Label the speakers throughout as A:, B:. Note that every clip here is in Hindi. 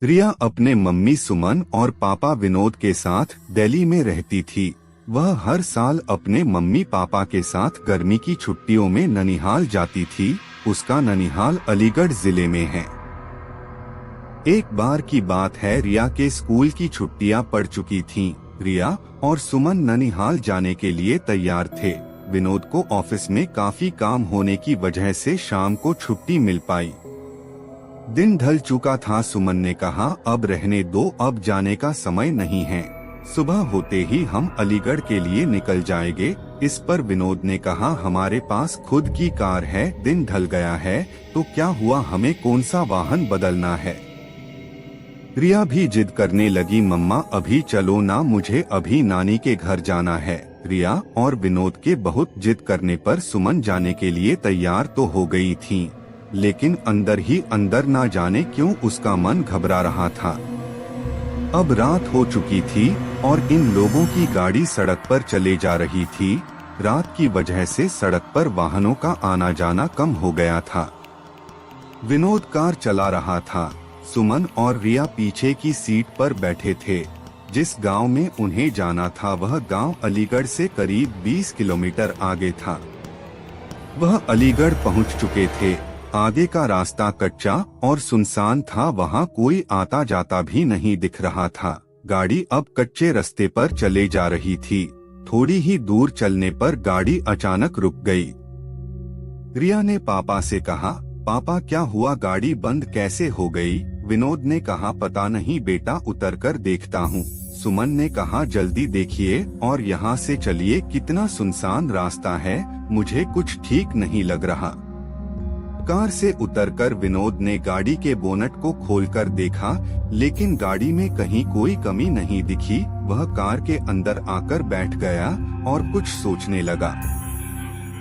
A: रिया अपने मम्मी सुमन और पापा विनोद के साथ दिल्ली में रहती थी। वह हर साल अपने मम्मी पापा के साथ गर्मी की छुट्टियों में ननिहाल जाती थी। उसका ननिहाल अलीगढ़ जिले में है। एक बार की बात है, रिया के स्कूल की छुट्टियां पड़ चुकी थीं। रिया और सुमन ननिहाल जाने के लिए तैयार थे। विनोद को ऑफिस में काफी काम होने की वजह से शाम को छुट्टी मिल पाई। दिन ढल चुका था। सुमन ने कहा, अब रहने दो, अब जाने का समय नहीं है। सुबह होते ही हम अलीगढ़ के लिए निकल जाएंगे। इस पर विनोद ने कहा, हमारे पास खुद की कार है, दिन ढल गया है तो क्या हुआ, हमें कौन सा वाहन बदलना है। रिया भी जिद करने लगी, मम्मा अभी चलो ना, मुझे अभी नानी के घर जाना है। रिया और विनोद के बहुत जिद करने पर सुमन जाने के लिए तैयार तो हो गई थी, लेकिन अंदर ही अंदर ना जाने क्यों उसका मन घबरा रहा था। अब रात हो चुकी थी और इन लोगों की गाड़ी सड़क पर चले जा रही थी। रात की वजह से सड़क पर वाहनों का आना जाना कम हो गया था। विनोद कार चला रहा था। सुमन और रिया पीछे की सीट पर बैठे थे। जिस गांव में उन्हें जाना था वह गांव अलीगढ़ से करीब 20 किलोमीटर आगे था। वह अलीगढ़ पहुंच चुके थे। आगे का रास्ता कच्चा और सुनसान था, वहां कोई आता जाता भी नहीं दिख रहा था। गाड़ी अब कच्चे रास्ते पर चले जा रही थी। थोड़ी ही दूर चलने पर गाड़ी अचानक रुक गई। रिया ने पापा से कहा, पापा क्या हुआ, गाड़ी बंद कैसे हो गई। विनोद ने कहा, पता नहीं बेटा, उतरकर देखता हूँ। सुमन ने कहा, जल्दी देखिए और यहाँ से चलिए, कितना सुनसान रास्ता है, मुझे कुछ ठीक नहीं लग रहा। कार से उतरकर विनोद ने गाड़ी के बोनट को खोलकर देखा, लेकिन गाड़ी में कहीं कोई कमी नहीं दिखी। वह कार के अंदर आकर बैठ गया और कुछ सोचने लगा।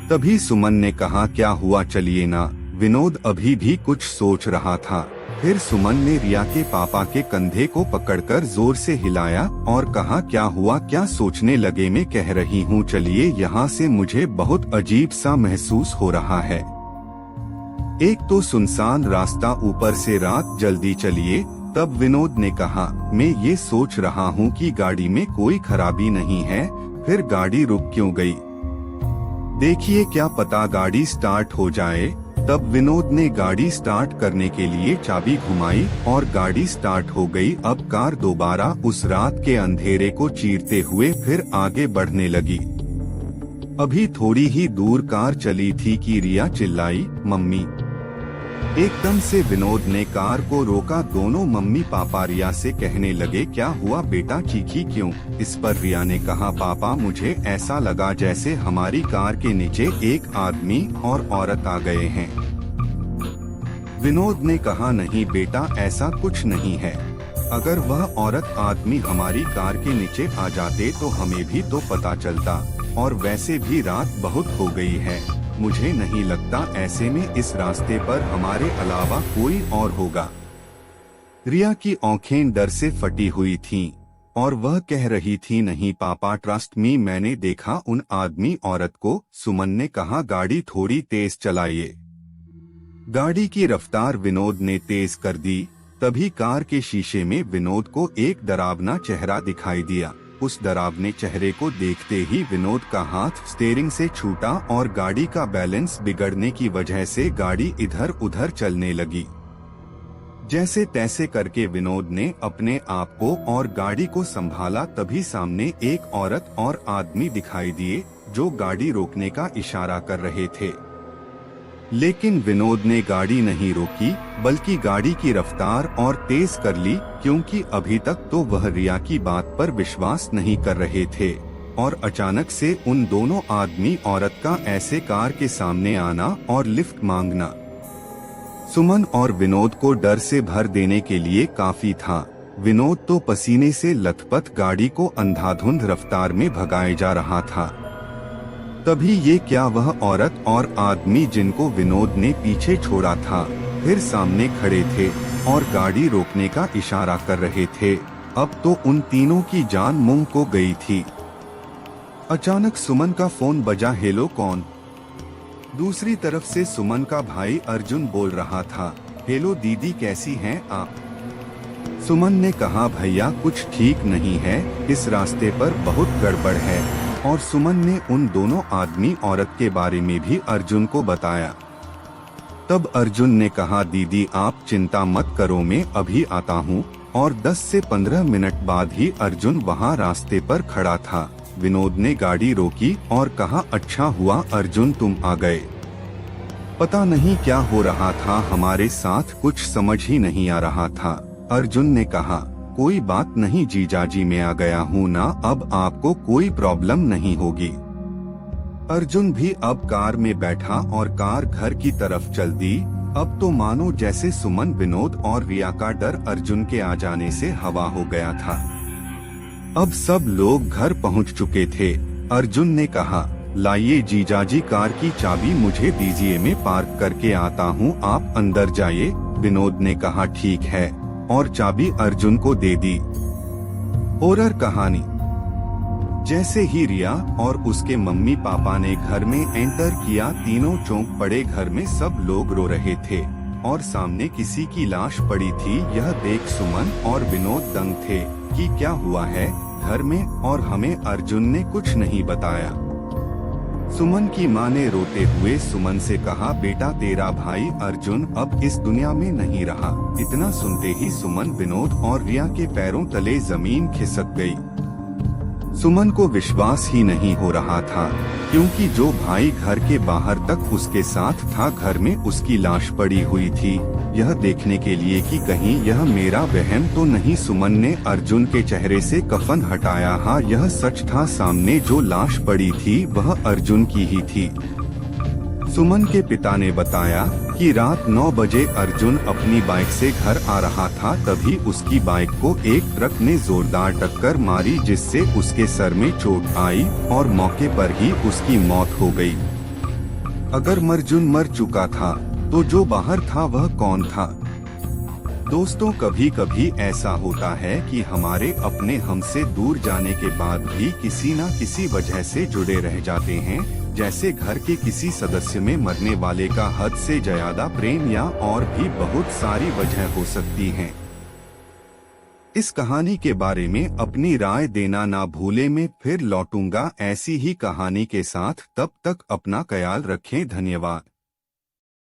A: तभी सुमन ने कहा, क्या हुआ, चलिए ना। विनोद अभी भी कुछ सोच रहा था। फिर सुमन ने रिया के पापा के कंधे को पकड़कर जोर से हिलाया और कहा, क्या हुआ, क्या सोचने लगे, मैं कह रही हूँ चलिए यहाँ से, मुझे बहुत अजीब सा महसूस हो रहा है। एक तो सुनसान रास्ता, ऊपर से रात, जल्दी चलिए। तब विनोद ने कहा, मैं ये सोच रहा हूँ कि गाड़ी में कोई खराबी नहीं है, फिर गाड़ी रुक क्यों गई। देखिए क्या पता गाड़ी स्टार्ट हो जाए। तब विनोद ने गाड़ी स्टार्ट करने के लिए चाबी घुमाई और गाड़ी स्टार्ट हो गई। अब कार दोबारा उस रात के अंधेरे को चीरते हुए फिर आगे बढ़ने लगी। अभी थोड़ी ही दूर कार चली थी कि रिया चिल्लाई, मम्मी। एकदम से विनोद ने कार को रोका। दोनों मम्मी पापा रिया से कहने लगे, क्या हुआ बेटा, चीखी क्यों। इस पर रिया ने कहा, पापा मुझे ऐसा लगा जैसे हमारी कार के नीचे एक आदमी और औरत आ गए हैं। विनोद ने कहा, नहीं बेटा, ऐसा कुछ नहीं है। अगर वह औरत आदमी हमारी कार के नीचे आ जाते तो हमें भी तो पता चलता, और वैसे भी रात बहुत हो गई है। मुझे नहीं लगता ऐसे में इस रास्ते पर हमारे अलावा कोई और होगा। रिया की आंखें डर से फटी हुई थीं और वह कह रही थी, नहीं पापा, ट्रस्ट मी, मैंने देखा उन आदमी औरत को। सुमन ने कहा, गाड़ी थोड़ी तेज चलाइए। गाड़ी की रफ्तार विनोद ने तेज कर दी। तभी कार के शीशे में विनोद को एक डरावना चेहरा दिखाई दिया। उस डरावने चेहरे को देखते ही विनोद का हाथ स्टीयरिंग से छूटा और गाड़ी का बैलेंस बिगड़ने की वजह से गाड़ी इधर उधर चलने लगी। जैसे तैसे करके विनोद ने अपने आप को और गाड़ी को संभाला। तभी सामने एक औरत और आदमी दिखाई दिए जो गाड़ी रोकने का इशारा कर रहे थे, लेकिन विनोद ने गाड़ी नहीं रोकी बल्कि गाड़ी की रफ्तार और तेज कर ली, क्योंकि अभी तक तो वह रिया की बात पर विश्वास नहीं कर रहे थे। और अचानक से उन दोनों आदमी औरत का ऐसे कार के सामने आना और लिफ्ट मांगना सुमन और विनोद को डर से भर देने के लिए काफी था। विनोद तो पसीने से लथपथ गाड़ी को अंधाधुंध रफ्तार में भगाए जा रहा था। तभी ये क्या, वह औरत और आदमी जिनको विनोद ने पीछे छोड़ा था फिर सामने खड़े थे और गाड़ी रोकने का इशारा कर रहे थे। अब तो उन तीनों की जान मुंह को गई थी। अचानक सुमन का फोन बजा। हेलो, कौन। दूसरी तरफ से सुमन का भाई अर्जुन बोल रहा था, हेलो दीदी, कैसी हैं आप। सुमन ने कहा, भैया कुछ ठीक नहीं है, इस रास्ते पर बहुत गड़बड़ है। और सुमन ने उन दोनों आदमी औरत के बारे में भी अर्जुन को बताया। तब अर्जुन ने कहा, दीदी आप चिंता मत करो, मैं अभी आता हूँ। और 10 से 15 मिनट बाद ही अर्जुन वहाँ रास्ते पर खड़ा था। विनोद ने गाड़ी रोकी और कहा, अच्छा हुआ अर्जुन तुम आ गए। पता नहीं क्या हो रहा था हमारे साथ, कुछ समझ ही नहीं आ रहा था। अर्जुन ने कहा, कोई बात नहीं जीजाजी, मैं आ गया हूँ ना, अब आपको कोई प्रॉब्लम नहीं होगी। अर्जुन भी अब कार में बैठा और कार घर की तरफ चल दी। अब तो मानो जैसे सुमन, विनोद और रिया का डर अर्जुन के आ जाने से हवा हो गया था। अब सब लोग घर पहुंच चुके थे। अर्जुन ने कहा, लाइए जीजाजी कार की चाबी मुझे दीजिए, मैं पार्क करके आता हूँ, आप अंदर जाइए। विनोद ने कहा, ठीक है, और चाबी अर्जुन को दे दी। हॉरर कहानी। जैसे ही रिया और उसके मम्मी पापा ने घर में एंटर किया, तीनों चौंक पड़े। घर में सब लोग रो रहे थे और सामने किसी की लाश पड़ी थी। यह देख सुमन और विनोद दंग थे कि क्या हुआ है घर में, और हमें अर्जुन ने कुछ नहीं बताया। सुमन की मां ने रोते हुए सुमन से कहा, बेटा तेरा भाई अर्जुन अब इस दुनिया में नहीं रहा। इतना सुनते ही सुमन, विनोद और रिया के पैरों तले जमीन खिसक गई। सुमन को विश्वास ही नहीं हो रहा था, क्योंकि जो भाई घर के बाहर तक उसके साथ था, घर में उसकी लाश पड़ी हुई थी, यह देखने के लिए कि कहीं यह मेरा वहम तो नहीं। सुमन ने अर्जुन के चेहरे से कफन हटाया। हाँ, यह सच था, सामने जो लाश पड़ी थी वह अर्जुन की ही थी। सुमन के पिता ने बताया कि रात 9 बजे अर्जुन अपनी बाइक से घर आ रहा था, तभी उसकी बाइक को एक ट्रक ने जोरदार टक्कर मारी, जिससे उसके सर में चोट आई और मौके पर ही उसकी मौत हो गई। अगर अर्जुन मर चुका था तो जो बाहर था वह कौन था? दोस्तों, कभी कभी ऐसा होता है कि हमारे अपने हमसे दूर जाने के बाद भी किसी न किसी वजह से जुड़े रह जाते हैं। जैसे घर के किसी सदस्य में मरने वाले का हद से ज्यादा प्रेम, या और भी बहुत सारी वजह हो सकती हैं। इस कहानी के बारे में अपनी राय देना ना भूलें। मैं फिर लौटूंगा ऐसी ही कहानी के साथ, तब तक अपना ख्याल रखें। धन्यवाद।